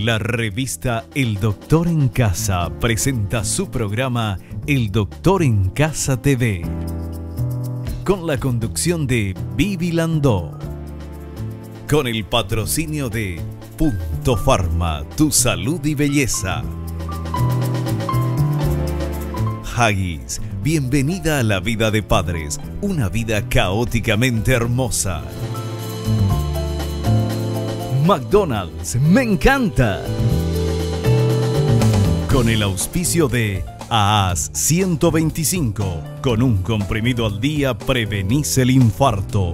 La revista El Doctor en Casa presenta su programa El Doctor en Casa TV, con la conducción de Vivi Landó, con el patrocinio de Punto Pharma, tu salud y belleza. Haggis, bienvenida a la vida de padres, una vida caóticamente hermosa. McDonald's, me encanta. Con el auspicio de AAS 125, con un comprimido al día prevenís el infarto.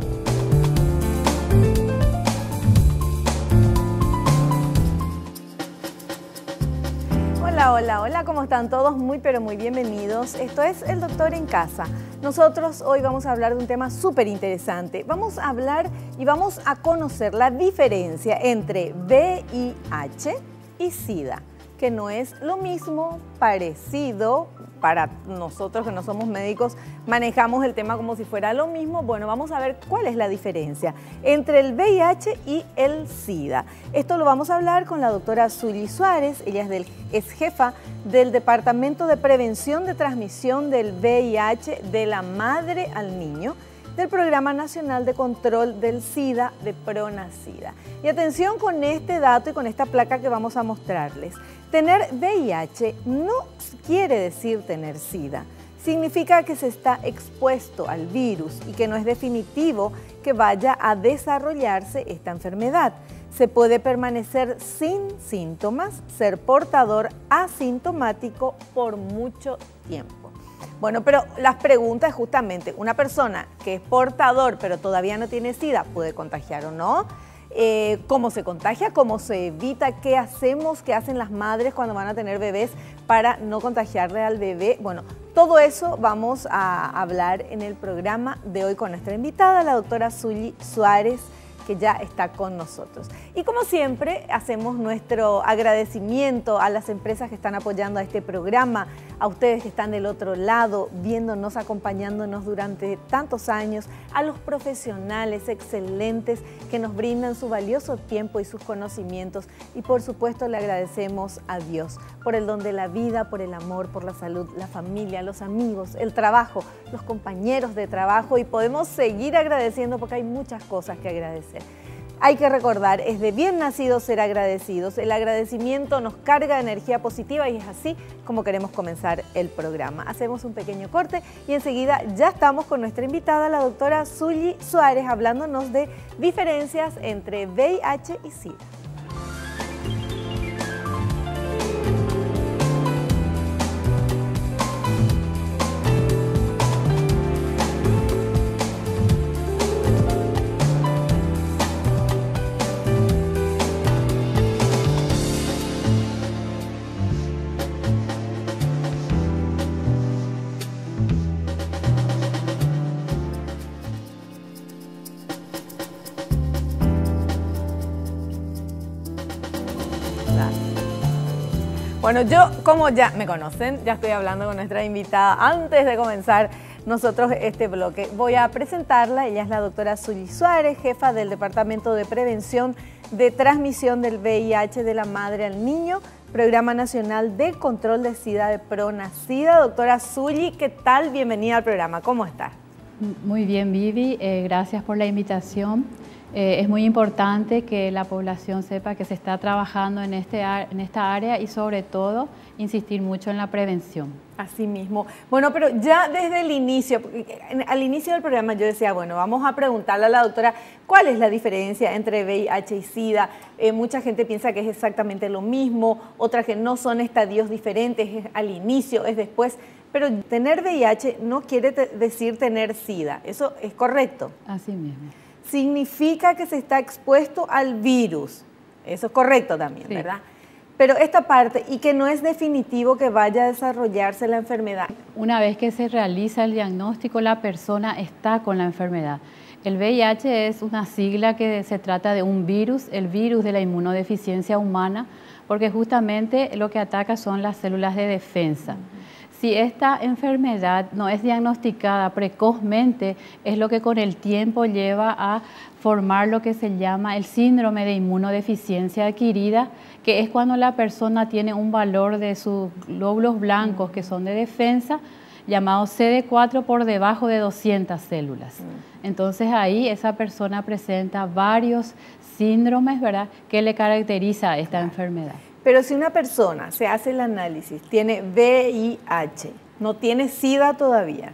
Hola, ¿cómo están todos? Muy pero muy bienvenidos. Esto es El Doctor en Casa. Nosotros hoy vamos a hablar de un tema súper interesante. Vamos a hablar y vamos a conocer la diferencia entre VIH y SIDA, que no es lo mismo, parecido. Para nosotros que no somos médicos, manejamos el tema como si fuera lo mismo. Bueno, vamos a ver cuál es la diferencia entre el VIH y el SIDA. Esto lo vamos a hablar con la doctora Zully Suárez. Ella es jefa del Departamento de Prevención de Transmisión del VIH de la Madre al Niño, del Programa Nacional de Control del SIDA de PRONASIDA. Y atención con este dato y con esta placa que vamos a mostrarles. Tener VIH no quiere decir tener SIDA. Significa que se está expuesto al virus y que no es definitivo que vaya a desarrollarse esta enfermedad. Se puede permanecer sin síntomas, ser portador asintomático por mucho tiempo. Bueno, pero las preguntas es justamente, ¿una persona que es portador pero todavía no tiene SIDA puede contagiar o no? ¿Cómo se contagia? ¿Cómo se evita? ¿Qué hacemos? ¿Qué hacen las madres cuando van a tener bebés para no contagiarle al bebé? Bueno, todo eso vamos a hablar en el programa de hoy con nuestra invitada, la doctora Zully Suárez, que ya está con nosotros. Y como siempre, hacemos nuestro agradecimiento a las empresas que están apoyando a este programa, a ustedes que están del otro lado, viéndonos, acompañándonos durante tantos años, a los profesionales excelentes que nos brindan su valioso tiempo y sus conocimientos. Y por supuesto le agradecemos a Dios por el don de la vida, por el amor, por la salud, la familia, los amigos, el trabajo, los compañeros de trabajo, y podemos seguir agradeciendo porque hay muchas cosas que agradecer. Hay que recordar, es de bien nacidos ser agradecidos. El agradecimiento nos carga de energía positiva y es así como queremos comenzar el programa. Hacemos un pequeño corte y enseguida ya estamos con nuestra invitada, la doctora Zully Suárez, hablándonos de diferencias entre VIH y SIDA. Bueno, yo, como ya me conocen, ya estoy hablando con nuestra invitada. Antes de comenzar nosotros este bloque, voy a presentarla. Ella es la doctora Zully Suárez, jefa del Departamento de Prevención de Transmisión del VIH de la Madre al Niño, Programa Nacional de Control de SIDA de PRONASIDA. Doctora Zully, ¿qué tal? Bienvenida al programa. ¿Cómo está? Muy bien, Vivi. Gracias por la invitación. Es muy importante que la población sepa que se está trabajando en esta área y sobre todo insistir mucho en la prevención. Así mismo. Bueno, pero ya desde el inicio, al inicio del programa yo decía, bueno, vamos a preguntarle a la doctora cuál es la diferencia entre VIH y SIDA. Mucha gente piensa que es exactamente lo mismo, otra que no son estadios diferentes, es al inicio, es después. Pero tener VIH no quiere decir tener SIDA, ¿eso es correcto? Así mismo. Significa que se está expuesto al virus. Eso es correcto también, sí, ¿verdad? Pero esta parte, y que no es definitivo que vaya a desarrollarse la enfermedad. Una vez que se realiza el diagnóstico, la persona está con la enfermedad. El VIH es una sigla que se trata de un virus, el virus de la inmunodeficiencia humana, porque justamente lo que ataca son las células de defensa. Si esta enfermedad no es diagnosticada precozmente, es lo que con el tiempo lleva a formar lo que se llama el síndrome de inmunodeficiencia adquirida, que es cuando la persona tiene un valor de sus glóbulos blancos, que son de defensa, llamado CD4, por debajo de 200 células. Entonces ahí esa persona presenta varios síndromes, ¿verdad?, que le caracteriza a esta enfermedad. Pero si una persona se hace el análisis, tiene VIH, no tiene SIDA todavía,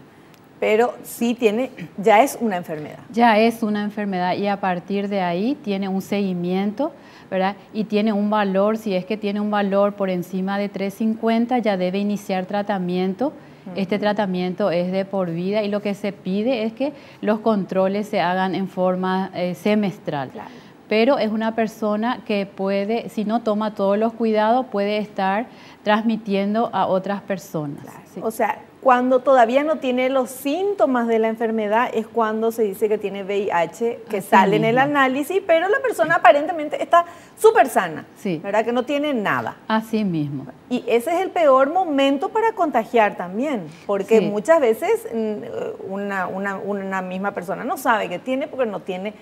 pero sí tiene, ya es una enfermedad. Ya es una enfermedad y a partir de ahí tiene un seguimiento, ¿verdad? Y tiene un valor, si es que tiene un valor por encima de 350, ya debe iniciar tratamiento. Este tratamiento es de por vida y lo que se pide es que los controles se hagan en forma semestral. Claro. Pero es una persona que puede, si no toma todos los cuidados, puede estar transmitiendo a otras personas. Claro. Sí. O sea, cuando todavía no tiene los síntomas de la enfermedad es cuando se dice que tiene VIH, que sale en el análisis, pero la persona aparentemente está súper sana, sí, ¿verdad? Que no tiene nada. Así mismo. Y ese es el peor momento para contagiar también, porque sí, muchas veces una misma persona no sabe que tiene porque no tiene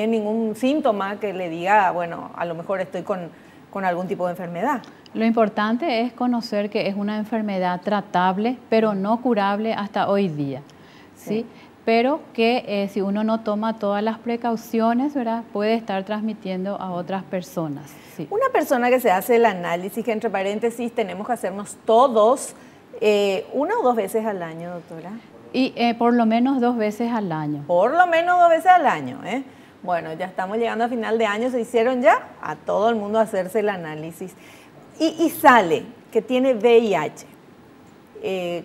ningún síntoma que le diga, bueno, a lo mejor estoy con algún tipo de enfermedad. Lo importante es conocer que es una enfermedad tratable, pero no curable hasta hoy día, ¿sí? Pero que si uno no toma todas las precauciones, ¿verdad?, puede estar transmitiendo a otras personas. Sí. Una persona que se hace el análisis, que entre paréntesis tenemos que hacernos todos, 1 o 2 veces al año, doctora. Y por lo menos 2 veces al año. Por lo menos 2 veces al año, ¿eh? Bueno, ya estamos llegando a final de año, se hicieron ya a todo el mundo hacerse el análisis. Y sale que tiene VIH,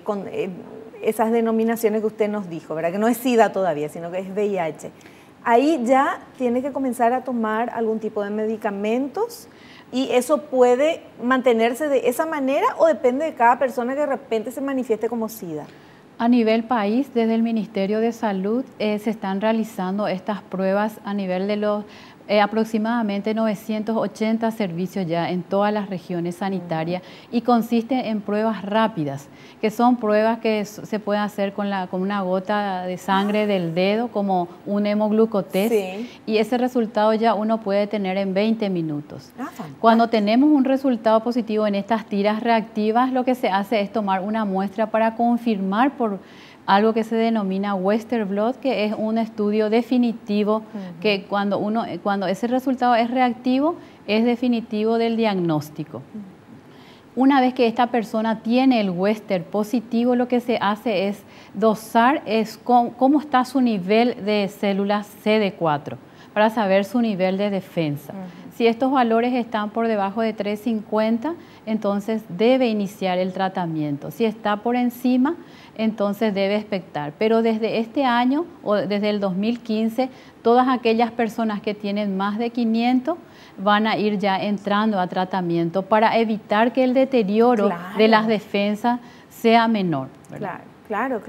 con esas denominaciones que usted nos dijo, ¿verdad? Que no es SIDA todavía, sino que es VIH. Ahí ya tiene que comenzar a tomar algún tipo de medicamentos y eso puede mantenerse de esa manera o depende de cada persona que de repente se manifieste como SIDA. A nivel país, desde el Ministerio de Salud se están realizando estas pruebas a nivel de los aproximadamente 980 servicios ya en todas las regiones sanitarias y consiste en pruebas rápidas, que son pruebas que se pueden hacer con una gota de sangre del dedo, como un hemoglucotest, sí, y ese resultado ya uno puede tener en 20 minutos. Cuando tenemos un resultado positivo en estas tiras reactivas, lo que se hace es tomar una muestra para confirmar por algo que se denomina Western blot, que es un estudio definitivo, que cuando ese resultado es reactivo, es definitivo del diagnóstico. Una vez que esta persona tiene el Western positivo, lo que se hace es dosar cómo está su nivel de células CD4, para saber su nivel de defensa. Si estos valores están por debajo de 350, entonces debe iniciar el tratamiento. Si está por encima, entonces debe expectar. Pero desde este año o desde el 2015, todas aquellas personas que tienen más de 500 van a ir ya entrando a tratamiento para evitar que el deterioro de las defensas sea menor, ¿verdad? Claro.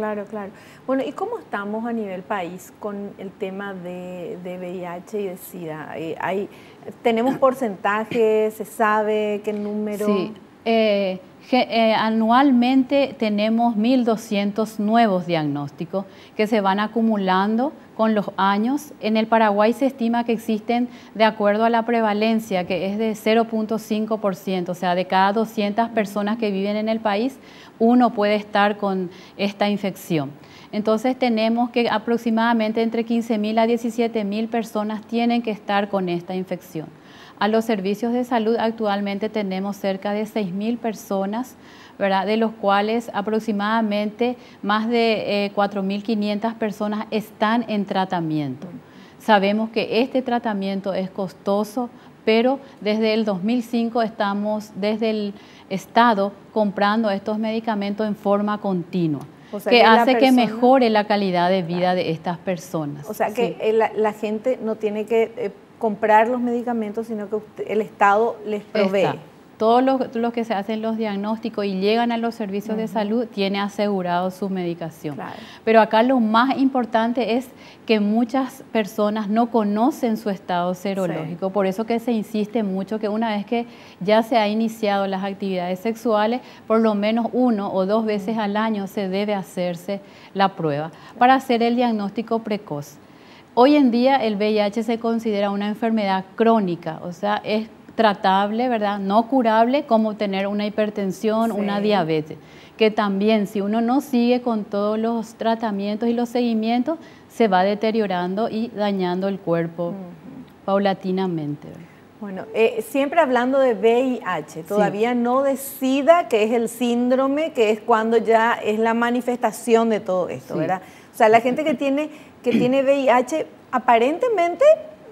Bueno, ¿y cómo estamos a nivel país con el tema de VIH y de SIDA? ¿Tenemos porcentajes? ¿Se sabe qué número? Sí, anualmente tenemos 1.200 nuevos diagnósticos que se van acumulando con los años. En el Paraguay se estima que existen, de acuerdo a la prevalencia, que es de 0.5%, o sea, de cada 200 personas que viven en el país, uno puede estar con esta infección. Entonces tenemos que aproximadamente entre 15.000 a 17.000 personas tienen que estar con esta infección. A los servicios de salud actualmente tenemos cerca de 6.000 personas, ¿verdad?, de los cuales aproximadamente más de 4.500 personas están en tratamiento. Sabemos que este tratamiento es costoso, pero desde el 2005 estamos desde el Estado comprando estos medicamentos en forma continua, o sea, que hace que mejore la calidad de vida de estas personas. O sea, que la gente no tiene que comprar los medicamentos, sino que el Estado les provee. todos los que se hacen los diagnósticos y llegan a los servicios de salud tiene asegurado su medicación. Claro. Pero acá lo más importante es que muchas personas no conocen su estado serológico, Sí. por eso que se insiste mucho que una vez que ya se ha iniciado las actividades sexuales, por lo menos 1 o 2 veces al año se debe hacerse la prueba para hacer el diagnóstico precoz. Hoy en día el VIH se considera una enfermedad crónica, o sea, es tratable, ¿verdad? No curable, como tener una hipertensión, Sí. una diabetes, que también si uno no sigue con todos los tratamientos y los seguimientos, se va deteriorando y dañando el cuerpo paulatinamente, ¿verdad? Bueno, siempre hablando de VIH, todavía no de SIDA, que es el síndrome, que es cuando ya es la manifestación de todo esto, Sí. ¿verdad? O sea, la gente que tiene VIH aparentemente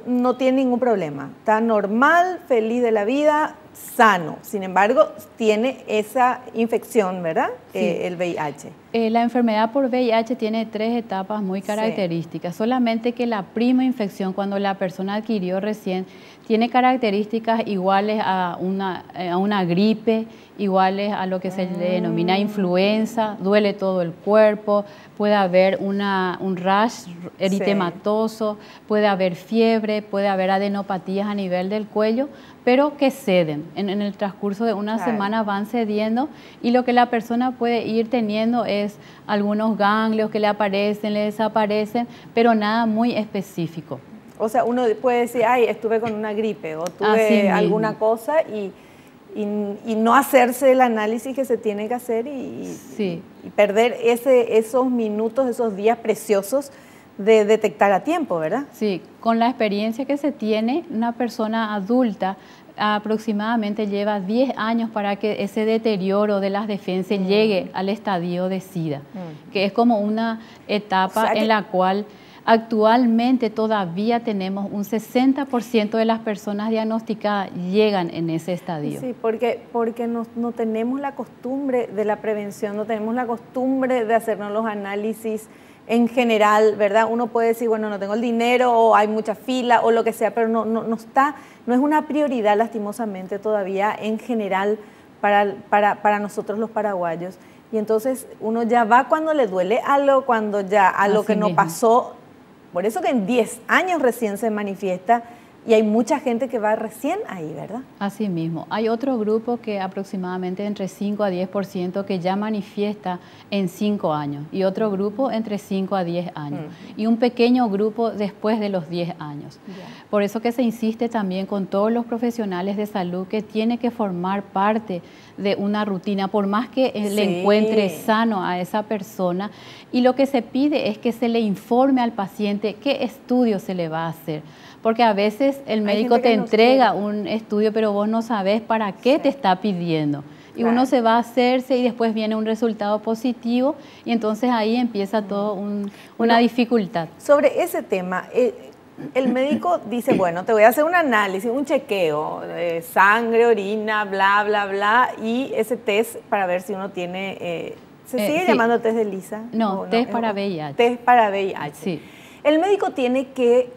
no tiene ningún problema, está normal, feliz de la vida, sano. Sin embargo, tiene esa infección, ¿verdad? Sí. El VIH. La enfermedad por VIH tiene 3 etapas muy características, solamente que la prima infección, cuando la persona adquirió recién, tiene características iguales a una gripe, iguales a lo que se le denomina influenza, duele todo el cuerpo, puede haber un rash eritematoso, puede haber fiebre, puede haber adenopatías a nivel del cuello, pero que ceden. En el transcurso de una Claro. semana van cediendo y lo que la persona puede ir teniendo es algunos ganglios que le aparecen, le desaparecen, pero nada muy específico. O sea, uno puede decir, ay, estuve con una gripe o Así tuve mismo. alguna cosa y no hacerse el análisis que se tiene que hacer Sí. y perder esos minutos, esos días preciosos de detectar a tiempo, ¿verdad? Sí, con la experiencia que se tiene, una persona adulta aproximadamente lleva 10 años para que ese deterioro de las defensas llegue al estadio de SIDA, que es como una etapa O sea que- en la cual actualmente todavía tenemos un 60% de las personas diagnosticadas llegan en ese estadio. Sí, porque no tenemos la costumbre de la prevención, no tenemos la costumbre de hacernos los análisis en general, ¿verdad? Uno puede decir, bueno, no tengo el dinero o hay mucha fila o lo que sea, pero no es una prioridad lastimosamente todavía en general para nosotros los paraguayos. Y entonces uno ya va cuando le duele algo, cuando ya algo Así que no mismo. pasó. Por eso que en 10 años recién se manifiesta y hay mucha gente que va recién ahí, ¿verdad? Así mismo. Hay otro grupo que aproximadamente entre 5 a 10% que ya manifiesta en 5 años y otro grupo entre 5 a 10 años y un pequeño grupo después de los 10 años. Por eso que se insiste también con todos los profesionales de salud que tiene que formar parte de una rutina, por más que le Sí. encuentre sano a esa persona. Y lo que se pide es que se le informe al paciente qué estudio se le va a hacer. Porque a veces el médico gente te que no entrega un estudio, pero vos no sabes para qué Sí. te está pidiendo. Y Claro. uno se va a hacerse y después viene un resultado positivo y entonces ahí empieza todo Bueno, una dificultad. Sobre ese tema, el médico dice, bueno, te voy a hacer un análisis, un chequeo de sangre, orina, bla, bla, bla, y ese test para ver si uno tiene... ¿Se sigue sí. llamando test de Lisa? No, ¿O test para VIH. Test para VIH. Sí. El médico tiene que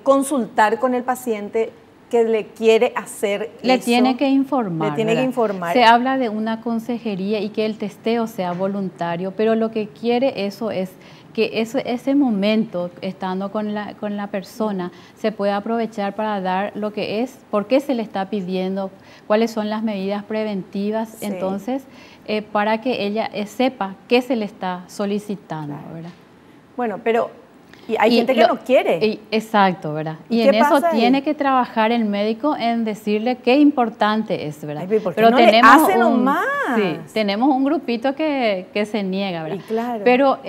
consultar con el paciente que le quiere hacer Le eso. tiene que informar. Le tiene que ¿verdad? informar. Se habla de una consejería y que el testeo sea voluntario, pero lo que quiere eso es que ese momento, estando con la persona, se pueda aprovechar para dar lo que es, por qué se le está pidiendo, cuáles son las medidas preventivas, Sí. entonces, para que ella sepa qué se le está solicitando, Claro. ¿verdad? Bueno, pero y hay gente que lo- no quiere. Exacto, ¿verdad? ¿Y Y qué en eso pasa ahí? tiene que trabajar el médico en decirle qué importante es, ¿verdad? Ay, ¿por qué no le hace nomás? Sí, tenemos un grupito que se niega, ¿verdad? Y claro. Pero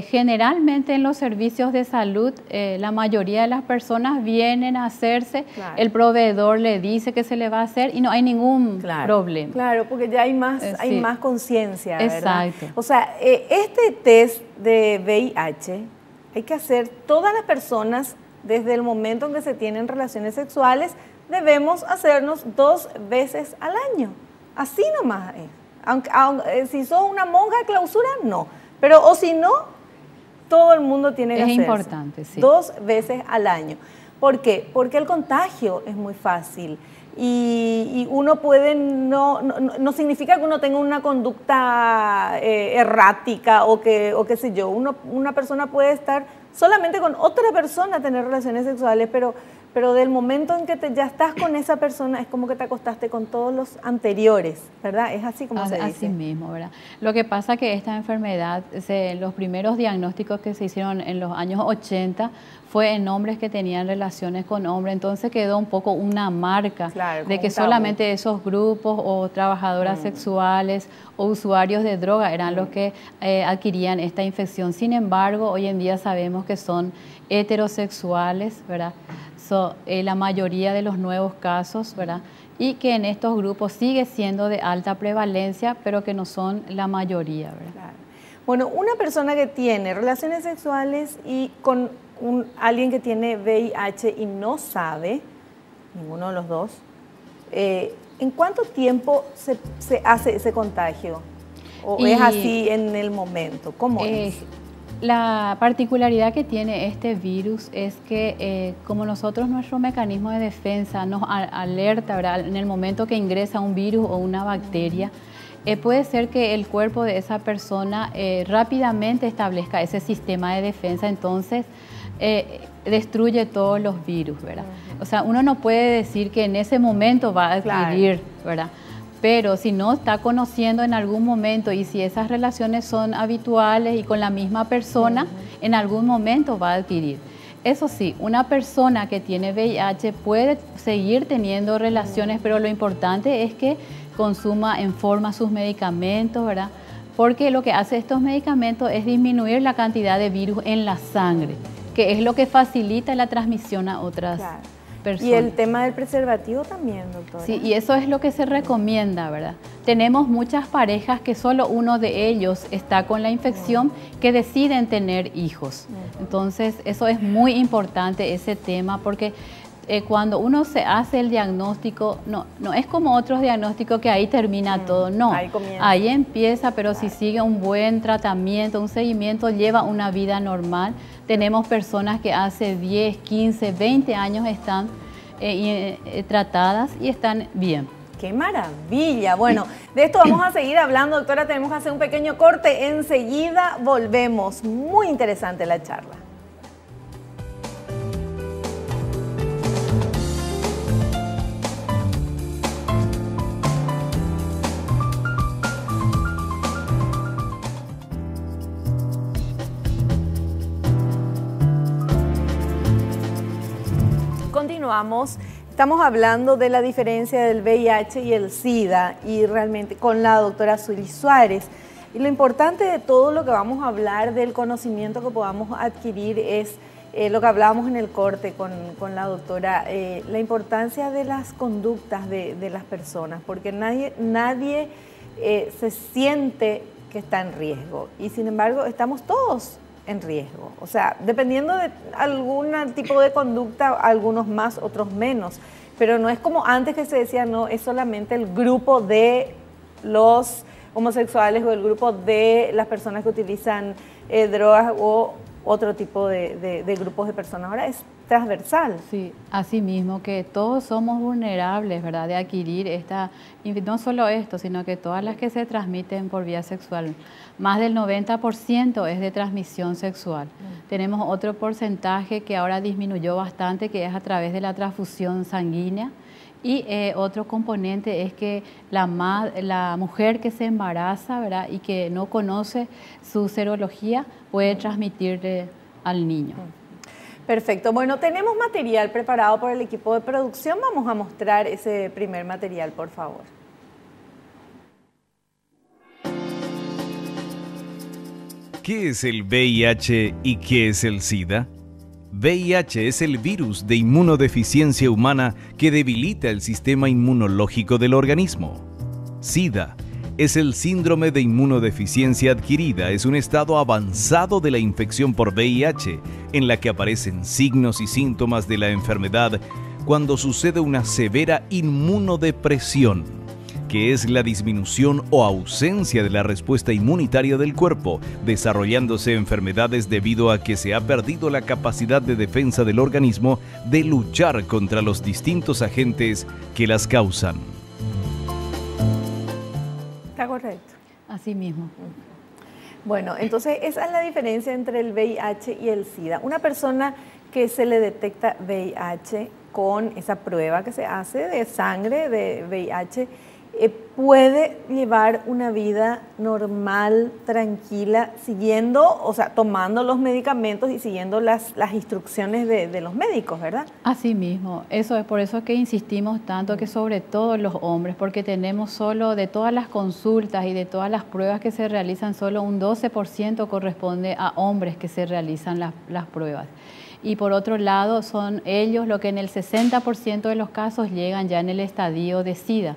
generalmente en los servicios de salud, la mayoría de las personas vienen a hacerse, Claro. el proveedor le dice que se le va a hacer y no hay ningún problema. Claro, porque ya hay más, hay Sí. más conciencia, ¿verdad? Exacto. O sea, este test de VIH hay que hacer todas las personas desde el momento en que se tienen relaciones sexuales, debemos hacernos 2 veces al año. Así nomás es. Aunque si sos una monja de clausura, no. Pero o si no, todo el mundo tiene que Es hacerse. importante, sí. 2 veces al año. ¿Por qué? Porque el contagio es muy fácil. y uno puede, no significa que uno tenga una conducta errática o qué sé yo. Una persona puede estar solamente con otra persona, tener relaciones sexuales, pero del momento en que ya estás con esa persona es como que te acostaste con todos los anteriores, ¿verdad? Es así como se dice. Así mismo, ¿verdad? Lo que pasa es que esta enfermedad, los primeros diagnósticos que se hicieron en los años 80 fue en hombres que tenían relaciones con hombres, entonces quedó un poco una marca de que solamente esos grupos o trabajadoras sexuales o usuarios de droga eran los que adquirían esta infección. Sin embargo, hoy en día sabemos que son heterosexuales, ¿verdad? La mayoría de los nuevos casos, ¿verdad? Y que en estos grupos sigue siendo de alta prevalencia, pero que no son la mayoría, ¿verdad? Claro. Bueno, una persona que tiene relaciones sexuales y con alguien que tiene VIH y no sabe, ninguno de los dos, ¿en cuánto tiempo se hace ese contagio? ¿O es así en el momento? ¿Cómo es? La particularidad que tiene este virus es que como nosotros, nuestro mecanismo de defensa nos alerta, ¿verdad? En el momento que ingresa un virus o una bacteria, puede ser que el cuerpo de esa persona rápidamente establezca ese sistema de defensa, entonces destruye todos los virus, ¿verdad? O sea, uno no puede decir que en ese momento va a adquirir, ¿verdad? Pero si no está conociendo en algún momento y si esas relaciones son habituales y con la misma persona, en algún momento va a adquirir. Eso sí, una persona que tiene VIH puede seguir teniendo relaciones, pero lo importante es que consuma en forma sus medicamentos, ¿verdad? Porque lo que hace estos medicamentos es disminuir la cantidad de virus en la sangre, que es lo que facilita la transmisión a otras personas. Y el tema del preservativo también, doctora. Sí, y eso es lo que se recomienda, ¿verdad? Tenemos muchas parejas que solo uno de ellos está con la infección que deciden tener hijos. Entonces, eso es muy importante, ese tema, porque cuando uno se hace el diagnóstico, no es como otros diagnósticos que ahí termina todo, no. Ahí empieza, pero si sigue un buen tratamiento, un seguimiento, lleva una vida normal. Tenemos personas que hace 10, 15, 20 años están tratadas y están bien. ¡Qué maravilla! Bueno, de esto vamos a seguir hablando, doctora. Tenemos que hacer un pequeño corte. Enseguida volvemos. Muy interesante la charla. Continuamos. Estamos hablando de la diferencia del VIH y el SIDA y realmente con la doctora Suely Suárez. Y lo importante de todo lo que vamos a hablar, del conocimiento que podamos adquirir, es lo que hablábamos en el corte con la doctora, la importancia de las conductas de las personas, porque nadie se siente que está en riesgo y sin embargo estamos todos en riesgo. O sea, dependiendo de algún tipo de conducta, algunos más, otros menos. Pero no es como antes que se decía, no, es solamente el grupo de los homosexuales o el grupo de las personas que utilizan drogas o otro tipo de grupos de personas. Ahora es transversal. Sí, así mismo que todos somos vulnerables, ¿verdad?, de adquirir no solo esto, sino que todas las que se transmiten por vía sexual. Más del 90% es de transmisión sexual. Tenemos otro porcentaje que ahora disminuyó bastante, que es a través de la transfusión sanguínea. Y otro componente es que la mujer que se embaraza, ¿verdad?, y que no conoce su serología puede transmitirle al niño. Perfecto. Bueno, tenemos material preparado por el equipo de producción. Vamos a mostrar ese primer material, por favor. ¿Qué es el VIH y qué es el SIDA? VIH es el virus de inmunodeficiencia humana que debilita el sistema inmunológico del organismo. SIDA es el síndrome de inmunodeficiencia adquirida, es un estado avanzado de la infección por VIH en la que aparecen signos y síntomas de la enfermedad cuando sucede una severa inmunodepresión. que es la disminución o ausencia de la respuesta inmunitaria del cuerpo, desarrollándose enfermedades debido a que se ha perdido la capacidad de defensa del organismo de luchar contra los distintos agentes que las causan. ¿Está correcto? Así mismo. Bueno, entonces esa es la diferencia entre el VIH y el SIDA. Una persona que se le detecta VIH con esa prueba que se hace de sangre de VIH, puede llevar una vida normal, tranquila, siguiendo, o sea, tomando los medicamentos y siguiendo las instrucciones de los médicos, ¿verdad? Así mismo, eso es por eso que insistimos tanto que sobre todo los hombres, porque tenemos solo de todas las consultas y de todas las pruebas que se realizan, solo un 12% corresponde a hombres que se realizan las pruebas. Y por otro lado, son ellos los que en el 60% de los casos llegan ya en el estadio de SIDA,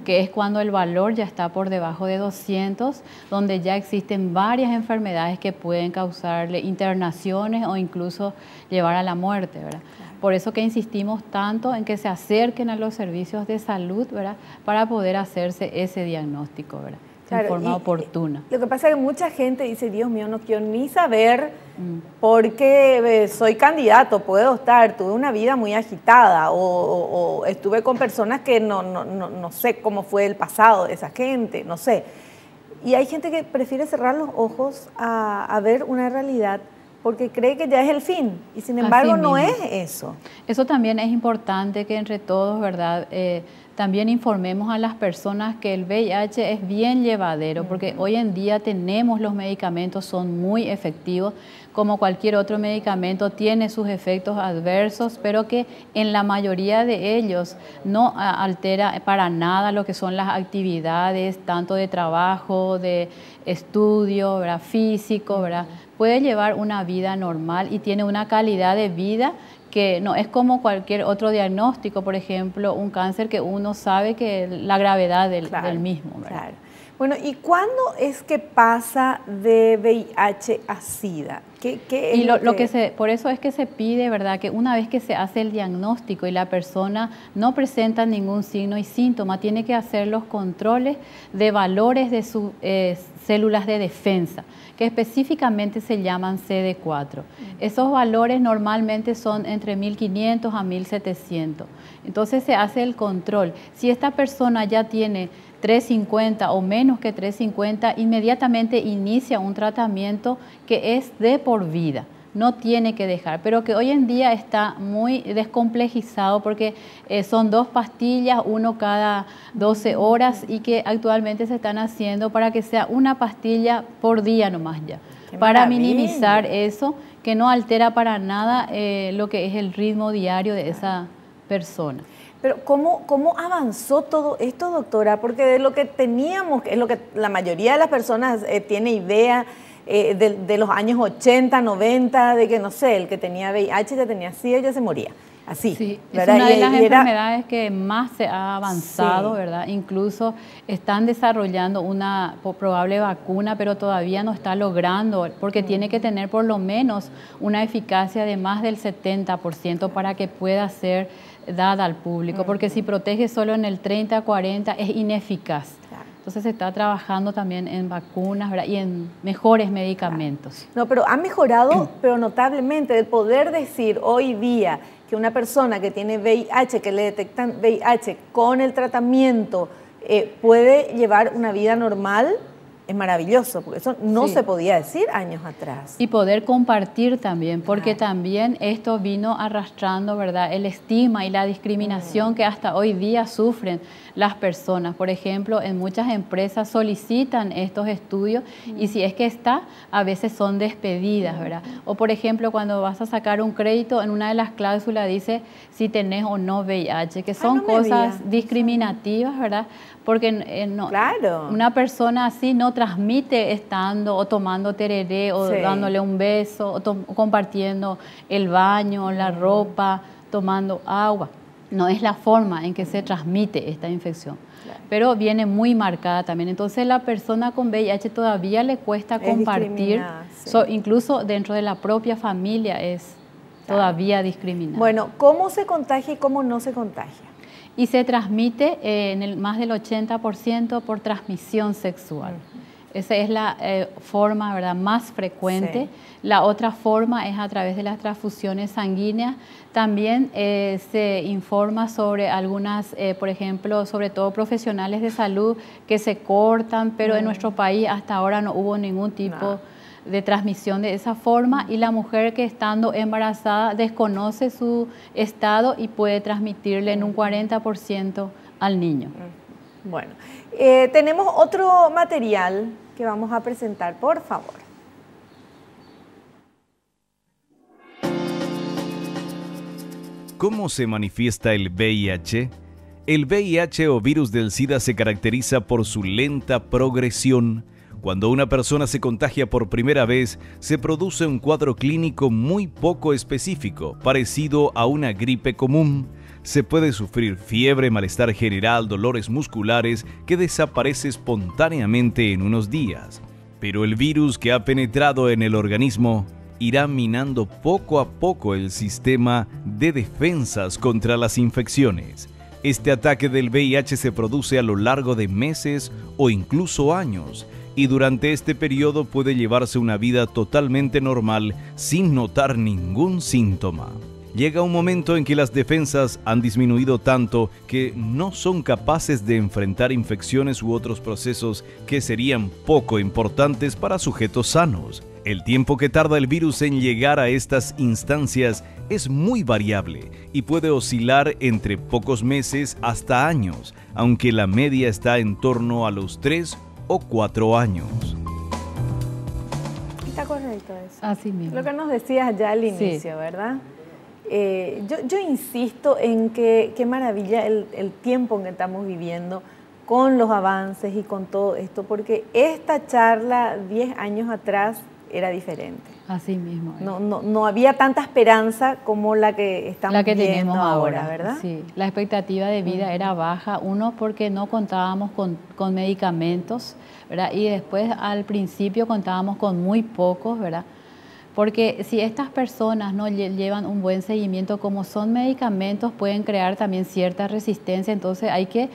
que es cuando el valor ya está por debajo de 200, donde ya existen varias enfermedades que pueden causarle internaciones o incluso llevar a la muerte, ¿verdad? Por eso que insistimos tanto en que se acerquen a los servicios de salud, ¿verdad? Para poder hacerse ese diagnóstico, ¿verdad? Claro, en forma oportuna. Lo que pasa es que mucha gente dice, Dios mío, no quiero ni saber porque soy candidato, puedo estar, tuve una vida muy agitada o estuve con personas que no sé cómo fue el pasado de esa gente, no sé. Y hay gente que prefiere cerrar los ojos a ver una realidad porque cree que ya es el fin y sin embargo no es eso. Eso también es importante que entre todos, ¿verdad?, también informemos a las personas que el VIH es bien llevadero, porque hoy en día tenemos los medicamentos, son muy efectivos, como cualquier otro medicamento tiene sus efectos adversos, pero que en la mayoría de ellos no altera para nada lo que son las actividades, tanto de trabajo, de estudio, ¿verdad?, físico, ¿verdad? Puede llevar una vida normal y tiene una calidad de vida que no es como cualquier otro diagnóstico, por ejemplo, un cáncer que uno sabe que la gravedad del mismo, ¿verdad? Claro. Bueno, ¿y cuándo es que pasa de VIH a SIDA? ¿Qué es por eso es que se pide, ¿verdad?, que una vez que se hace el diagnóstico y la persona no presenta ningún signo y síntoma, tiene que hacer los controles de valores de sus células de defensa, que específicamente se llaman CD4. Esos valores normalmente son entre 1500 a 1700. Entonces se hace el control. Si esta persona ya tiene 350 o menos que 350, inmediatamente inicia un tratamiento que es de por vida. No tiene que dejar, pero que hoy en día está muy descomplejizado porque son 2 pastillas, uno cada 12 horas y que actualmente se están haciendo para que sea una pastilla por día nomás ya, para minimizar eso, que no altera para nada lo que es el ritmo diario de esa persona. Pero ¿cómo avanzó todo esto, doctora? Porque de lo que teníamos, es lo que la mayoría de las personas tiene idea, de los años 80, 90, de que no sé, el que tenía VIH ya tenía SIDA, ya se moría. Así, sí, ¿verdad? Es una de las enfermedades que más se ha avanzado, sí, ¿verdad? Incluso están desarrollando una probable vacuna, pero todavía no está logrando, porque tiene que tener por lo menos una eficacia de más del 70% para que pueda ser dada al público, porque si protege solo en el 30, 40 es ineficaz. Entonces se está trabajando también en vacunas, ¿verdad?, y en mejores medicamentos. No, pero ha mejorado, pero notablemente, el poder decir hoy día que una persona que tiene VIH, que le detectan VIH con el tratamiento, puede llevar una vida normal, es maravilloso, porque eso no se podía decir años atrás. Y poder compartir también, porque también esto vino arrastrando, ¿verdad?, el estigma y la discriminación que hasta hoy día sufren las personas. Por ejemplo, en muchas empresas solicitan estos estudios y si es que está, a veces son despedidas, ¿verdad? O por ejemplo, cuando vas a sacar un crédito, en una de las cláusulas dice si tenés o no VIH, que son cosas discriminativas, ¿verdad? Porque una persona así no transmite estando o tomando tereré o dándole un beso o compartiendo el baño, la ropa, tomando agua. No es la forma en que se transmite esta infección, pero viene muy marcada también. Entonces la persona con VIH todavía le cuesta compartir, incluso dentro de la propia familia es todavía discriminada. Bueno, ¿cómo se contagia y cómo no se contagia? y se transmite en más del 80% por transmisión sexual. Esa es la forma, ¿verdad?, más frecuente. Sí. La otra forma es a través de las transfusiones sanguíneas. También se informa sobre algunas, por ejemplo, sobre todo profesionales de salud que se cortan, pero en nuestro país hasta ahora no hubo ningún tipo de transmisión de esa forma, y la mujer que estando embarazada desconoce su estado y puede transmitirle en un 40% al niño. Bueno, tenemos otro material que vamos a presentar, por favor. ¿Cómo se manifiesta el VIH? El VIH o virus del SIDA se caracteriza por su lenta progresión. Cuando una persona se contagia por primera vez, se produce un cuadro clínico muy poco específico, parecido a una gripe común. Se puede sufrir fiebre, malestar general, dolores musculares que desaparece espontáneamente en unos días. Pero el virus que ha penetrado en el organismo irá minando poco a poco el sistema de defensas contra las infecciones. Este ataque del VIH se produce a lo largo de meses o incluso años, y durante este periodo puede llevarse una vida totalmente normal sin notar ningún síntoma. Llega un momento en que las defensas han disminuido tanto que no son capaces de enfrentar infecciones u otros procesos que serían poco importantes para sujetos sanos. El tiempo que tarda el virus en llegar a estas instancias es muy variable y puede oscilar entre pocos meses hasta años, aunque la media está en torno a los 3 o 4 años. Está correcto eso. Así mismo. Lo que nos decías ya al inicio, sí, ¿verdad? Yo insisto en que qué maravilla el tiempo en que estamos viviendo con los avances y con todo esto, porque esta charla 10 años atrás era diferente. Así mismo. No había tanta esperanza como la que estamos tenemos ahora, ¿verdad? Sí, la expectativa de vida era baja, uno porque no contábamos con medicamentos, ¿verdad? Y después al principio contábamos con muy pocos, ¿verdad? Porque si estas personas no llevan un buen seguimiento, como son medicamentos, pueden crear también cierta resistencia, entonces hay que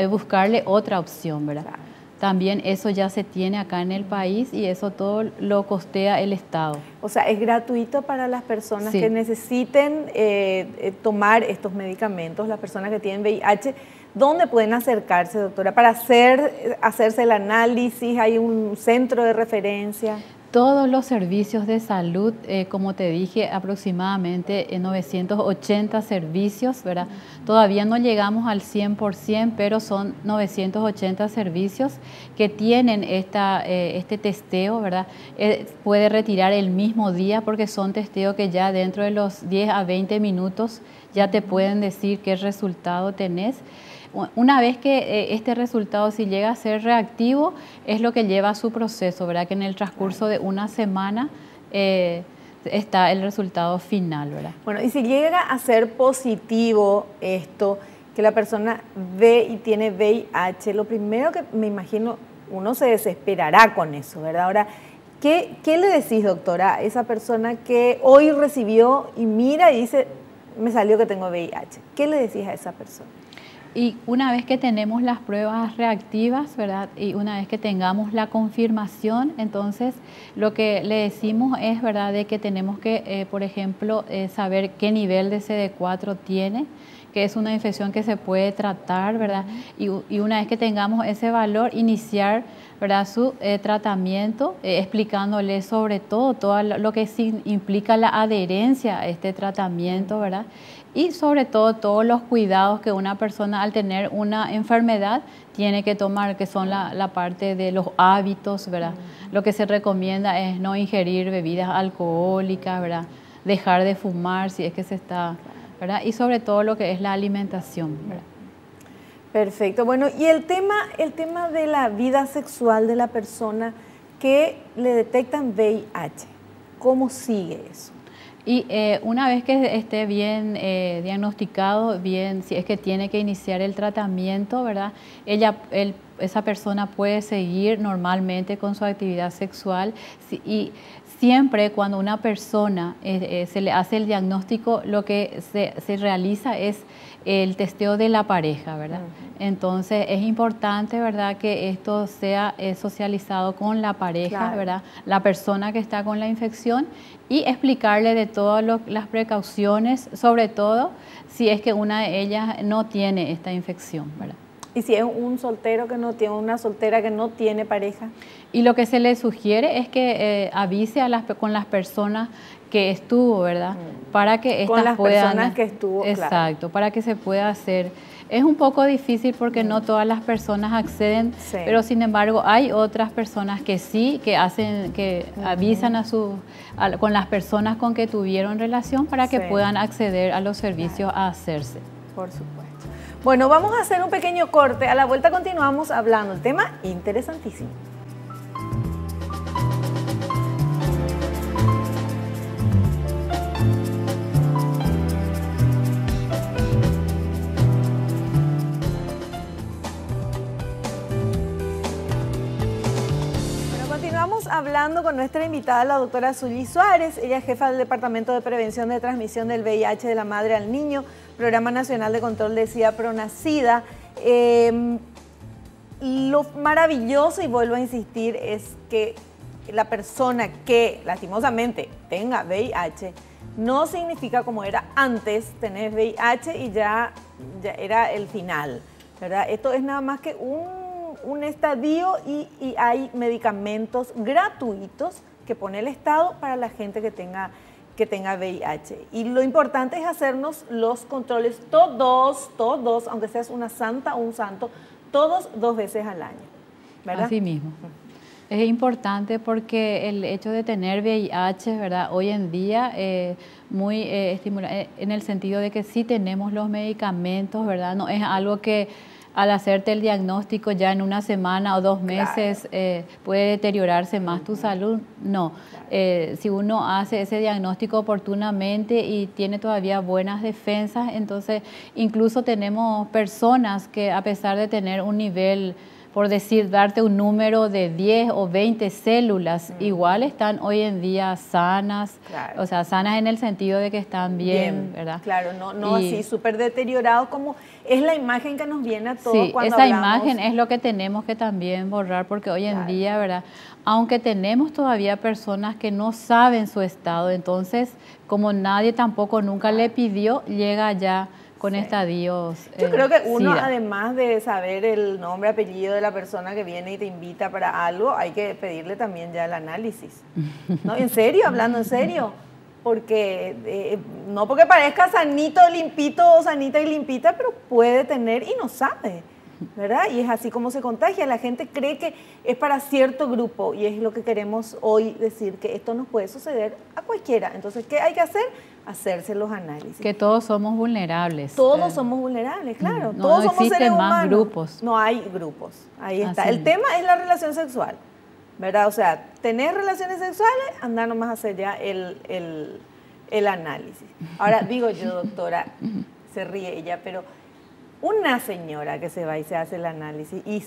buscarle otra opción, ¿verdad? Claro. También eso ya se tiene acá en el país y eso todo lo costea el Estado. O sea, es gratuito para las personas que necesiten tomar estos medicamentos, las personas que tienen VIH. ¿Dónde pueden acercarse, doctora, para hacerse el análisis? ¿Hay un centro de referencia? Todos los servicios de salud, como te dije, aproximadamente 980 servicios, ¿verdad? Todavía no llegamos al 100%, pero son 980 servicios que tienen este testeo, ¿verdad? Puede retirar el mismo día porque son testeos que ya dentro de los 10 a 20 minutos ya te pueden decir qué resultado tenés. Una vez que este resultado, si llega a ser reactivo, es lo que lleva a su proceso, ¿verdad? Que en el transcurso de una semana está el resultado final, ¿verdad? Bueno, y si llega a ser positivo esto, que la persona ve y tiene VIH, lo primero que me imagino, uno se desesperará con eso, ¿verdad? Ahora, ¿qué le decís, doctora, a esa persona que hoy recibió y mira y dice, me salió que tengo VIH? ¿Qué le decís a esa persona? Y una vez que tenemos las pruebas reactivas, ¿verdad? Y una vez que tengamos la confirmación, entonces lo que le decimos es, ¿verdad?, de que tenemos que, por ejemplo, saber qué nivel de CD4 tiene, que es una infección que se puede tratar, ¿verdad? Y una vez que tengamos ese valor, iniciar, ¿verdad?, su tratamiento, explicándole sobre todo lo que implica la adherencia a este tratamiento, ¿verdad? Y sobre todo todos los cuidados que una persona al tener una enfermedad tiene que tomar, que son la parte de los hábitos, ¿verdad? Lo que se recomienda es no ingerir bebidas alcohólicas, ¿verdad? Dejar de fumar si es que se está, ¿verdad? Y sobre todo lo que es la alimentación, ¿verdad? Perfecto. Bueno, y el tema de la vida sexual de la persona que le detectan VIH, ¿cómo sigue eso? Y una vez que esté bien diagnosticado, bien, si es que tiene que iniciar el tratamiento, ¿verdad? Esa persona puede seguir normalmente con su actividad sexual y siempre cuando una persona se le hace el diagnóstico, lo que se realiza es el testeo de la pareja, ¿verdad? Entonces es importante, ¿verdad?, que esto sea socializado con la pareja, ¿verdad?, la persona que está con la infección, y explicarle de todas las precauciones, sobre todo si es que una de ellas no tiene esta infección, ¿verdad? ¿Y si es un soltero que no tiene, una soltera que no tiene pareja? Y lo que se le sugiere es que avise con las personas que estuvo, ¿verdad? Para que estas con las puedan, personas que estuvo, exacto, para que se pueda hacer. Es un poco difícil porque no todas las personas acceden, pero sin embargo hay otras personas que sí, que avisan con las personas con que tuvieron relación para que puedan acceder a los servicios a hacerse. Por supuesto. Bueno, vamos a hacer un pequeño corte. A la vuelta continuamos hablando. El tema interesantísimo. Continuamos hablando con nuestra invitada, la doctora Zully Suárez. Ella es jefa del Departamento de Prevención de Transmisión del VIH de la Madre al Niño, Programa Nacional de Control de SIDA Pronacida. Lo maravilloso, y vuelvo a insistir, es que la persona que lastimosamente tenga VIH no significa, como era antes, tener VIH y ya era el final, ¿verdad? Esto es nada más que un estadio y hay medicamentos gratuitos que pone el Estado para la gente que tenga VIH. Y lo importante es hacernos los controles todos, aunque seas una santa o un santo, todos 2 veces al año, ¿verdad? Así mismo. Es importante porque el hecho de tener VIH, ¿verdad?, hoy en día muy estimulante en el sentido de que sí tenemos los medicamentos, ¿verdad? No es algo que al hacerte el diagnóstico ya en una semana o 2 meses puede deteriorarse más tu salud. No, si uno hace ese diagnóstico oportunamente y tiene todavía buenas defensas, entonces incluso tenemos personas que, a pesar de tener un nivel, por decir, darte un número de 10 o 20 células, igual están hoy en día sanas, o sea, sanas en el sentido de que están bien, ¿verdad? Claro, no así súper deteriorado como es la imagen que nos viene a todos cuando esa hablamos. Imagen es lo que tenemos que también borrar, porque hoy en día, ¿verdad?, aunque tenemos todavía personas que no saben su estado, entonces, como nadie tampoco nunca le pidió, llega ya con estadios Yo creo que uno, SIDA. Además de saber el nombre, apellido de la persona que viene y te invita para algo, hay que pedirle también ya el análisis. ¿No? ¿En serio? Hablando en serio. Porque no porque parezca sanito, limpito o sanita y limpita, pero puede tener y no sabe, ¿verdad? Y es así como se contagia. La gente cree que es para cierto grupo y es lo que queremos hoy decir, que esto nos puede suceder a cualquiera. Entonces, ¿qué hay que hacer? Hacerse los análisis. Que todos somos vulnerables. Todos somos vulnerables, claro. No, todos no somos seres existen más humanos. grupos. No hay grupos. Ahí está. Así El tema es la relación sexual, ¿verdad? O sea, tener relaciones sexuales, andar nomás a hacer ya el análisis. Ahora, digo yo, doctora, se ríe ella, pero una señora que se va y se hace el análisis y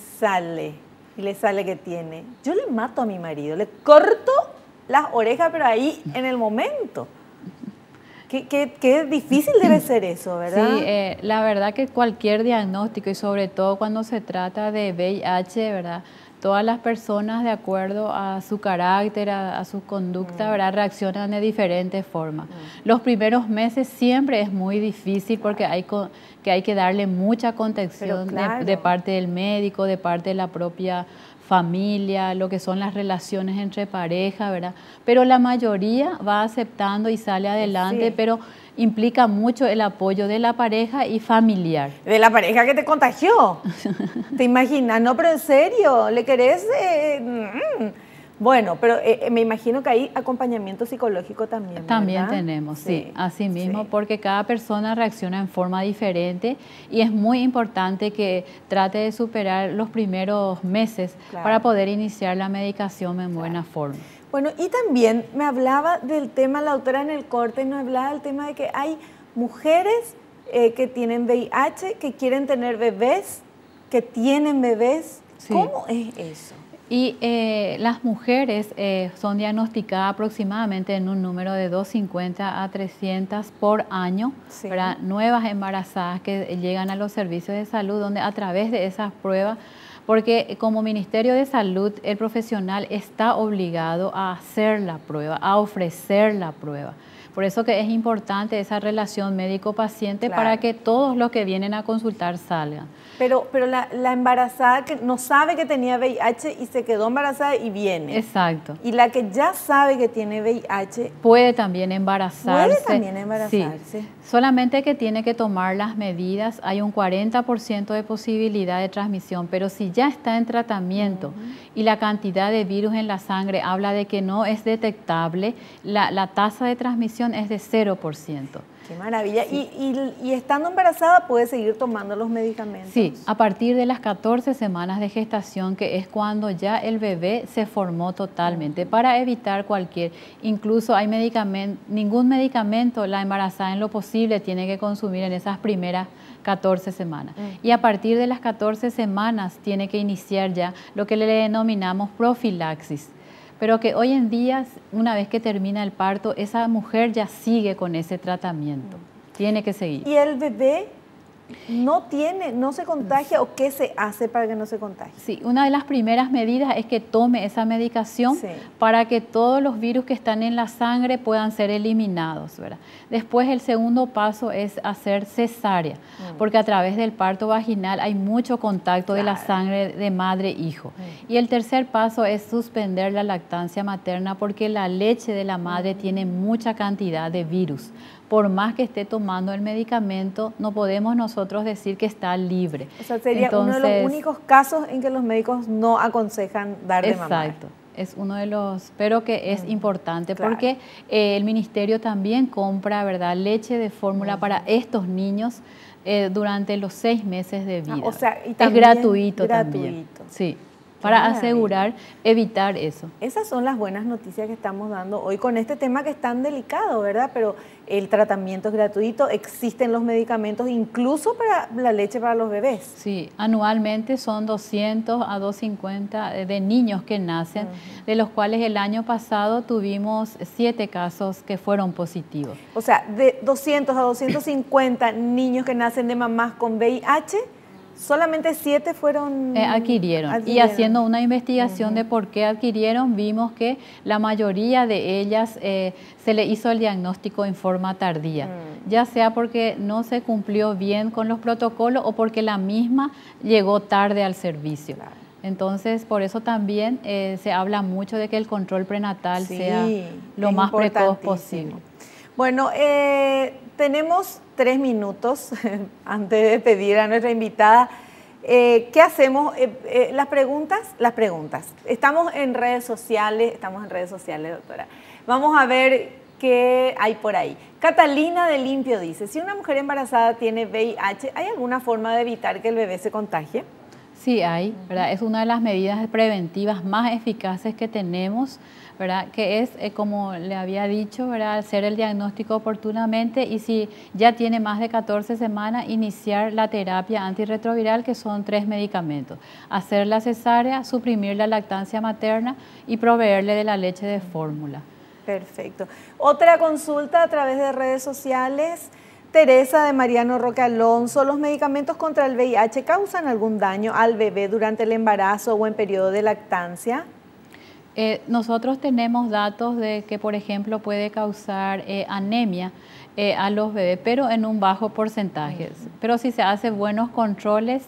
le sale que tiene, yo le mato a mi marido, le corto las orejas, pero ahí en el momento. Qué difícil debe ser eso, ¿verdad? Sí, la verdad que cualquier diagnóstico, y sobre todo cuando se trata de VIH, ¿verdad?, todas las personas, de acuerdo a su carácter, a su conducta, ¿verdad?, reaccionan de diferentes formas. Los primeros meses siempre es muy difícil porque hay que darle mucha contención de parte del médico, de parte de la propia familia, lo que son las relaciones entre pareja, ¿verdad? Pero la mayoría va aceptando y sale adelante, pero implica mucho el apoyo de la pareja y familiar. De la pareja que te contagió. ¿Te imaginas? No, pero en serio, ¿le querés? Bueno, pero me imagino que hay acompañamiento psicológico también, También ¿verdad? tenemos, sí, así mismo, porque cada persona reacciona en forma diferente y es muy importante que trate de superar los primeros meses para poder iniciar la medicación en buena forma. Bueno, y también me hablaba del tema, la doctora en el corte nos hablaba del tema de que hay mujeres que tienen VIH, que quieren tener bebés, que tienen bebés. Sí. ¿Cómo es eso? Y las mujeres son diagnosticadas aproximadamente en un número de 250 a 300 por año, sí. ¿verdad? Nuevas embarazadas que llegan a los servicios de salud, donde a través de esas pruebas, porque como Ministerio de Salud, el profesional está obligado a hacer la prueba, a ofrecer la prueba. Por eso que es importante esa relación médico-paciente, claro, para que todos los que vienen a consultar salgan. Pero la embarazada que no sabe que tenía VIH y se quedó embarazada y viene. Exacto. Y la que ya sabe que tiene VIH... puede también embarazarse. Puede también embarazarse. Sí. Solamente que tiene que tomar las medidas. Hay un 40% de posibilidad de transmisión, pero si ya está en tratamiento y la cantidad de virus en la sangre habla de que no es detectable, la tasa de transmisión es de 0%. Qué maravilla. Sí. Y estando embarazada puede seguir tomando los medicamentos. Sí, a partir de las 14 semanas de gestación, que es cuando ya el bebé se formó totalmente, para evitar incluso hay ningún medicamento la embarazada en lo posible tiene que consumir en esas primeras 14 semanas. Y a partir de las 14 semanas tiene que iniciar ya lo que le denominamos profilaxis. Pero que hoy en día, una vez que termina el parto, esa mujer ya sigue con ese tratamiento. Tiene que seguir. ¿Y el bebé no se contagia o qué se hace para que no se contagie? Sí, una de las primeras medidas es que tome esa medicación, sí, para que todos los virus que están en la sangre puedan ser eliminados, ¿verdad? Después el segundo paso es hacer cesárea, porque a través del parto vaginal hay mucho contacto, claro, de la sangre de madre-hijo. Y el tercer paso es suspender la lactancia materna, porque la leche de la madre tiene mucha cantidad de virus. Por más que esté tomando el medicamento, no podemos nosotros decir que está libre. O sea, sería uno de los únicos casos en que los médicos no aconsejan dar de mamar. Exacto. Es uno de los, pero que es importante, claro, porque el ministerio también compra, ¿verdad?, leche de fórmula para estos niños durante los 6 meses de vida. O sea, y es gratuito también. Sí. Para asegurar, evitar eso. Esas son las buenas noticias que estamos dando hoy con este tema que es tan delicado, ¿verdad? Pero el tratamiento es gratuito, existen los medicamentos incluso para la leche para los bebés. Sí, anualmente son 200 a 250 de niños que nacen, de los cuales el año pasado tuvimos 7 casos que fueron positivos. O sea, de 200 a 250 niños que nacen de mamás con VIH, solamente 7 fueron... adquirieron. Y haciendo una investigación de por qué adquirieron, vimos que la mayoría de ellas se le hizo el diagnóstico en forma tardía, ya sea porque no se cumplió bien con los protocolos o porque la misma llegó tarde al servicio. Claro. Entonces, por eso también se habla mucho de que el control prenatal sea lo más precoz posible. Bueno, tenemos 3 minutos antes de pedir a nuestra invitada. ¿Qué hacemos? Las preguntas. Estamos en redes sociales, doctora. Vamos a ver qué hay por ahí. Catalina de Limpio dice, si una mujer embarazada tiene VIH, ¿hay alguna forma de evitar que el bebé se contagie? Sí hay, ¿verdad? Es una de las medidas preventivas más eficaces que tenemos, ¿verdad? Que es, como le había dicho, ¿verdad?, hacer el diagnóstico oportunamente y si ya tiene más de 14 semanas, iniciar la terapia antirretroviral, que son 3 medicamentos. Hacer la cesárea, suprimir la lactancia materna y proveerle de la leche de fórmula. Perfecto. Otra consulta a través de redes sociales. Teresa de Mariano Roque Alonso, ¿los medicamentos contra el VIH causan algún daño al bebé durante el embarazo o en periodo de lactancia? Nosotros tenemos datos de que, por ejemplo, puede causar anemia a los bebés, pero en un bajo porcentaje. Pero si se hacen buenos controles,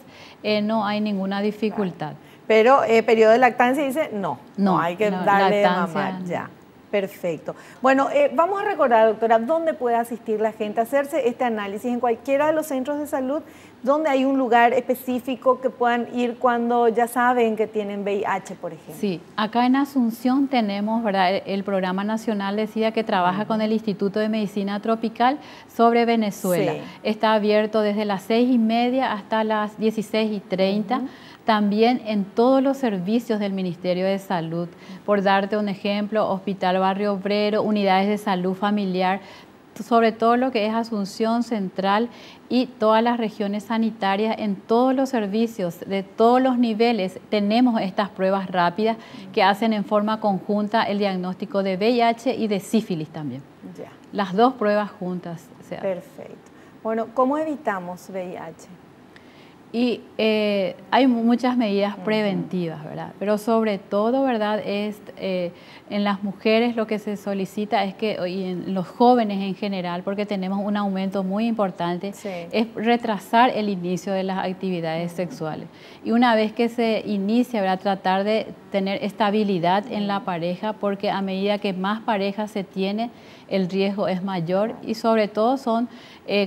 no hay ninguna dificultad. Pero periodo de lactancia dice no hay que darle de mamar ya. Perfecto. Bueno, vamos a recordar, doctora, ¿dónde puede asistir la gente a hacerse este análisis? En cualquiera de los centros de salud, ¿dónde hay un lugar específico que puedan ir cuando ya saben que tienen VIH, por ejemplo? Sí, acá en Asunción tenemos, ¿verdad?, el Programa Nacional de SIDA que trabaja con el Instituto de Medicina Tropical sobre Venezuela. Sí. Está abierto desde las 6:30 hasta las 16:30. también en todos los servicios del Ministerio de Salud. Por darte un ejemplo, Hospital Barrio Obrero, unidades de salud familiar, sobre todo lo que es Asunción Central y todas las regiones sanitarias, en todos los servicios de todos los niveles tenemos estas pruebas rápidas que hacen en forma conjunta el diagnóstico de VIH y de sífilis también. Ya. Las dos pruebas juntas. Perfecto. Bueno, ¿cómo evitamos VIH? Y hay muchas medidas preventivas, ¿verdad? Pero sobre todo, ¿verdad? En las mujeres lo que se solicita es que, y en los jóvenes en general, porque tenemos un aumento muy importante, sí, es retrasar el inicio de las actividades sexuales. Y una vez que se inicia, ¿verdad? Tratar de tener estabilidad en la pareja, porque a medida que más parejas se tiene, el riesgo es mayor y sobre todo son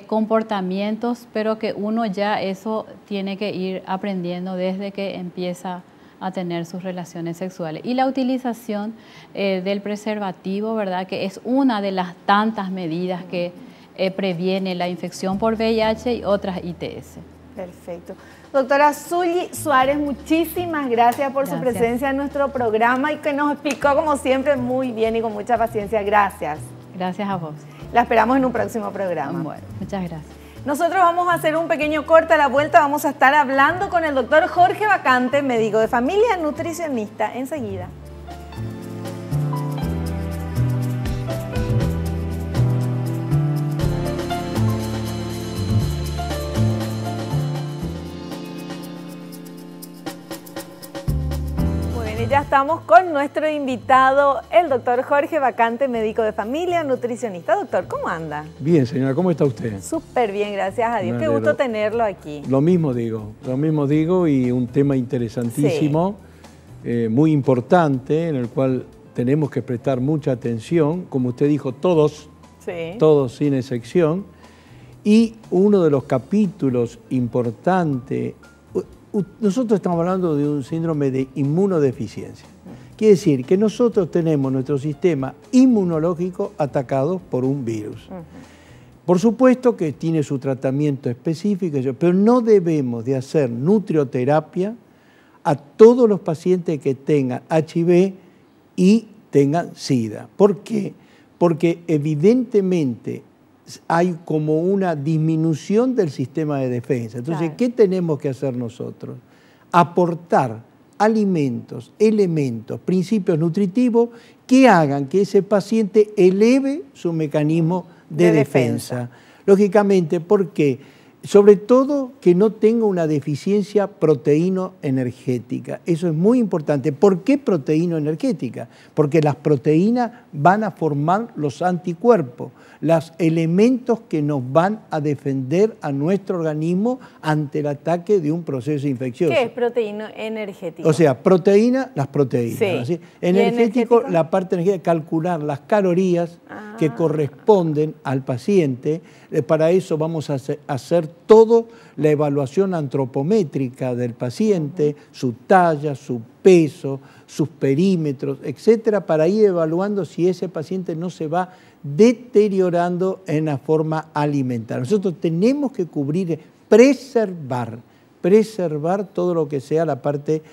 comportamientos, pero que uno ya eso tiene que ir aprendiendo desde que empieza a tener sus relaciones sexuales. Y la utilización del preservativo, ¿verdad? Que es una de las tantas medidas que previene la infección por VIH y otras ITS. Perfecto. Doctora Zully Suárez, muchísimas gracias por su presencia en nuestro programa y que nos explicó, como siempre, muy bien y con mucha paciencia. Gracias. Gracias a vos. La esperamos en un próximo programa. Bueno, muchas gracias. Nosotros vamos a hacer un pequeño corte. A la vuelta vamos a estar hablando con el doctor Jorge Bacante, médico de familia, nutricionista. Enseguida. Ya estamos con nuestro invitado, el doctor Jorge Bacante, médico de familia, nutricionista. Doctor, ¿cómo anda? Bien, señora, ¿cómo está usted? Súper bien, gracias a Dios. Qué gusto tenerlo aquí. Lo mismo digo, y un tema interesantísimo, sí, muy importante, en el cual tenemos que prestar mucha atención, como usted dijo, todos, sí, todos sin excepción, y uno de los capítulos importantes. Nosotros estamos hablando de un síndrome de inmunodeficiencia. Quiere decir que nosotros tenemos nuestro sistema inmunológico atacado por un virus. Por supuesto que tiene su tratamiento específico, pero no debemos de hacer nutrioterapia a todos los pacientes que tengan HIV y tengan SIDA. ¿Por qué? Porque evidentemente hay como una disminución del sistema de defensa. Entonces, claro, ¿qué tenemos que hacer nosotros? Aportar alimentos, elementos, principios nutritivos que hagan que ese paciente eleve su mecanismo de defensa. Lógicamente, ¿por qué? Sobre todo que no tenga una deficiencia proteíno-energética. Eso es muy importante. ¿Por qué proteíno-energética? Porque las proteínas van a formar los anticuerpos, los elementos que nos van a defender a nuestro organismo ante el ataque de un proceso infeccioso. ¿Qué es proteíno-energético? O sea, proteína, las proteínas. Sí. Energético, la parte energética, calcular las calorías que corresponden al paciente. Para eso vamos a hacer toda la evaluación antropométrica del paciente, su talla, su peso, sus perímetros, etcétera, para ir evaluando si ese paciente no se va deteriorando en la forma alimentaria. Nosotros tenemos que cubrir, preservar todo lo que sea la parte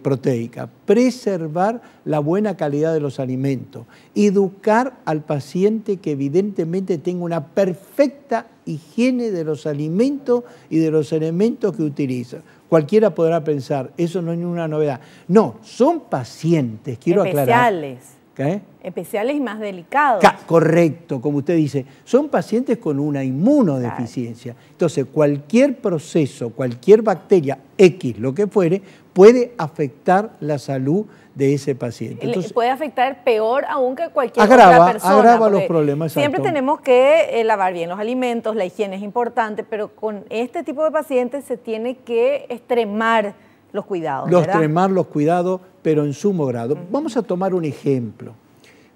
proteica, preservar la buena calidad de los alimentos, educar al paciente que evidentemente tenga una perfecta higiene de los alimentos y de los elementos que utiliza. Cualquiera podrá pensar, eso no es ninguna novedad. No, son pacientes, quiero aclarar. Especiales. ¿Qué? Especiales y más delicados. Correcto, como usted dice, son pacientes con una inmunodeficiencia. Claro. Entonces, cualquier proceso, cualquier bacteria, X, lo que fuere, puede afectar la salud de ese paciente. Entonces, puede afectar peor aún que cualquier otra persona. Agrava los problemas. Siempre tenemos que lavar bien los alimentos, la higiene es importante, pero con este tipo de pacientes se tiene que extremar los cuidados, ¿verdad? Extremar los cuidados, pero en sumo grado. Vamos a tomar un ejemplo.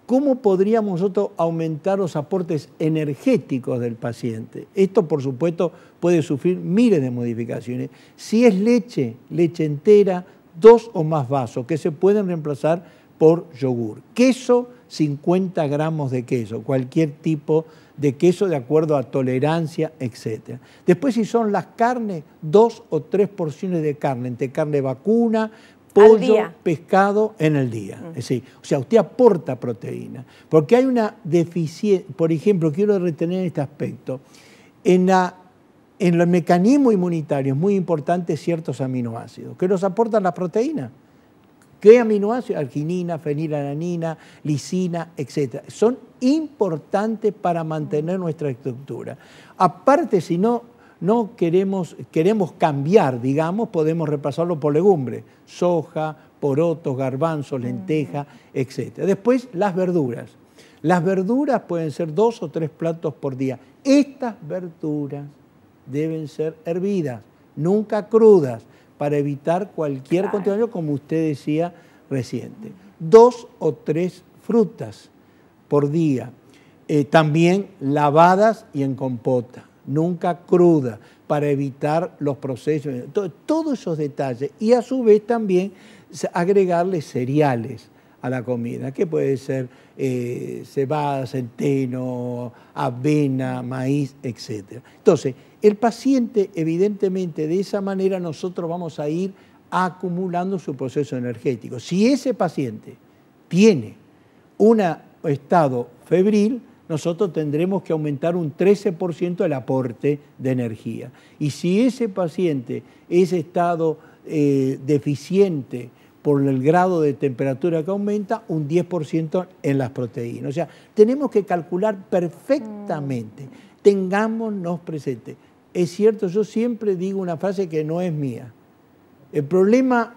¿Cómo podríamos nosotros aumentar los aportes energéticos del paciente? Esto, por supuesto, puede sufrir miles de modificaciones. Si es leche entera, 2 o más vasos, que se pueden reemplazar por yogur. Queso, 50 gramos de queso, cualquier tipo de queso de acuerdo a tolerancia, etc. Después, si son las carnes, 2 o 3 porciones de carne, entre carne vacuna, pollo, pescado en el día. Sí. O sea, usted aporta proteína. Porque hay una deficiencia, por ejemplo, quiero retener este aspecto, en el mecanismo inmunitario es muy importante ciertos aminoácidos que nos aportan la proteína. ¿Qué aminoácidos? Arginina, fenilalanina, lisina, etc. Son importantes para mantener nuestra estructura. Aparte, si no queremos cambiar, digamos, podemos repasarlo por legumbres, soja, porotos, garbanzos, lentejas, etc. Después, las verduras. Las verduras pueden ser 2 o 3 platos por día. Estas verduras deben ser hervidas, nunca crudas, para evitar cualquier contaminación, como usted decía reciente. 2 o 3 frutas por día, también lavadas y en compota, nunca crudas, para evitar los procesos, todos esos detalles. Y a su vez también agregarle cereales a la comida, que puede ser cebada, centeno, avena, maíz, etc. Entonces, el paciente, evidentemente, de esa manera nosotros vamos a ir acumulando su proceso energético. Si ese paciente tiene un estado febril, nosotros tendremos que aumentar un 13% el aporte de energía. Y si ese paciente es estado deficiente por el grado de temperatura que aumenta, un 10% en las proteínas. O sea, tenemos que calcular perfectamente. Tengámonos presente. Es cierto, yo siempre digo una frase que no es mía. El problema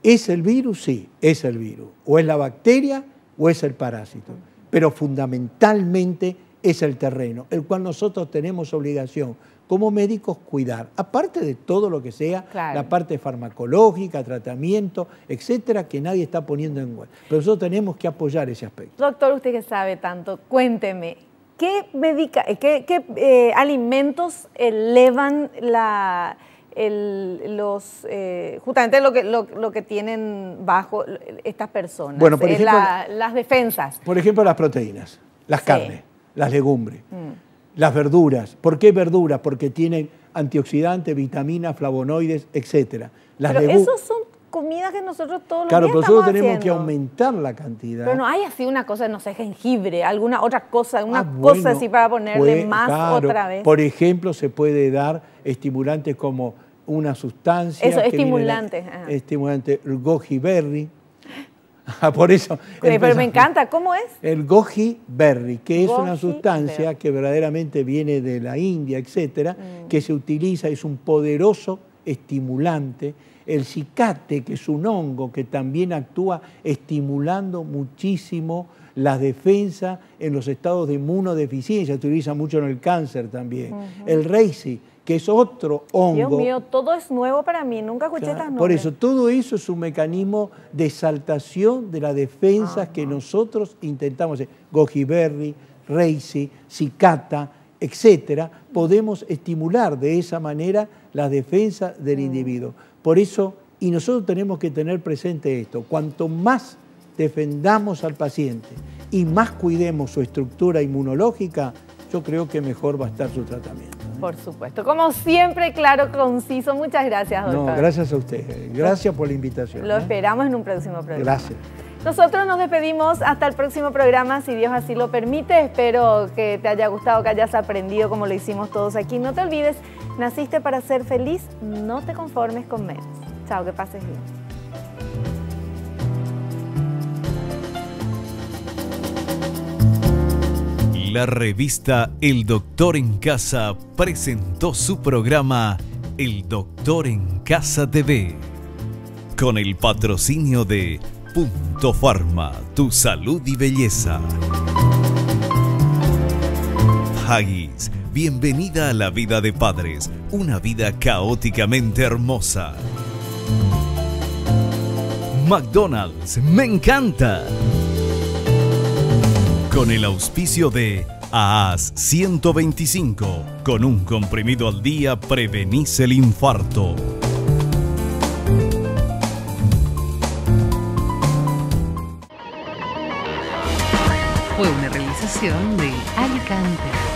es el virus, sí, es el virus. O es la bacteria o es el parásito. Pero fundamentalmente es el terreno, el cual nosotros tenemos obligación como médicos cuidar, aparte de todo lo que sea, la parte farmacológica, tratamiento, etcétera, que nadie está poniendo en cuenta. Pero nosotros tenemos que apoyar ese aspecto. Doctor, usted que sabe tanto, cuénteme, ¿qué alimentos elevan justamente lo que tienen bajo estas personas? Bueno, por ejemplo, las defensas. Por ejemplo, las proteínas, las carnes, las legumbres. Las verduras. ¿Por qué verduras? Porque tienen antioxidantes, vitaminas, flavonoides, etc. Pero esos son comidas que nosotros todos los días pero nosotros tenemos haciendo. que aumentar la cantidad. Pero no hay así una cosa, no sé, jengibre, alguna otra cosa, cosa así para ponerle más otra vez. Por ejemplo, se puede dar estimulantes como una sustancia. Eso, estimulantes. Estimulante, el goji berry. Por eso. Pero me encanta, ¿cómo es? El goji berry, que es una sustancia que verdaderamente viene de la India, etcétera, que se utiliza, es un poderoso estimulante. El zicate, que es un hongo que también actúa estimulando muchísimo la defensa en los estados de inmunodeficiencia, se utiliza mucho en el cáncer también. El reishi, que es otro hongo. Dios mío, todo es nuevo para mí, nunca escuché estas nombres. Por eso, todo eso es un mecanismo de exaltación de la defensa que nosotros intentamos hacer. Goji berry, reishi, cicata, etcétera, podemos estimular de esa manera la defensa del individuo. Por eso, y nosotros tenemos que tener presente esto, cuanto más defendamos al paciente y más cuidemos su estructura inmunológica, yo creo que mejor va a estar su tratamiento. Por supuesto. Como siempre, claro, conciso. Muchas gracias, doctor. No, gracias a usted. Gracias por la invitación. Lo esperamos en un próximo programa. Gracias. Nosotros nos despedimos hasta el próximo programa, si Dios así lo permite. Espero que te haya gustado, que hayas aprendido como lo hicimos todos aquí. No te olvides, naciste para ser feliz, no te conformes con menos. Chao, que pases bien. La revista El Doctor en Casa presentó su programa El Doctor en Casa TV, con el patrocinio de Punto Pharma, tu salud y belleza. Haggis, bienvenida a la vida de padres, una vida caóticamente hermosa. McDonald's, me encanta. Con el auspicio de AAS 125, con un comprimido al día prevenís el infarto. conversación de Alicante.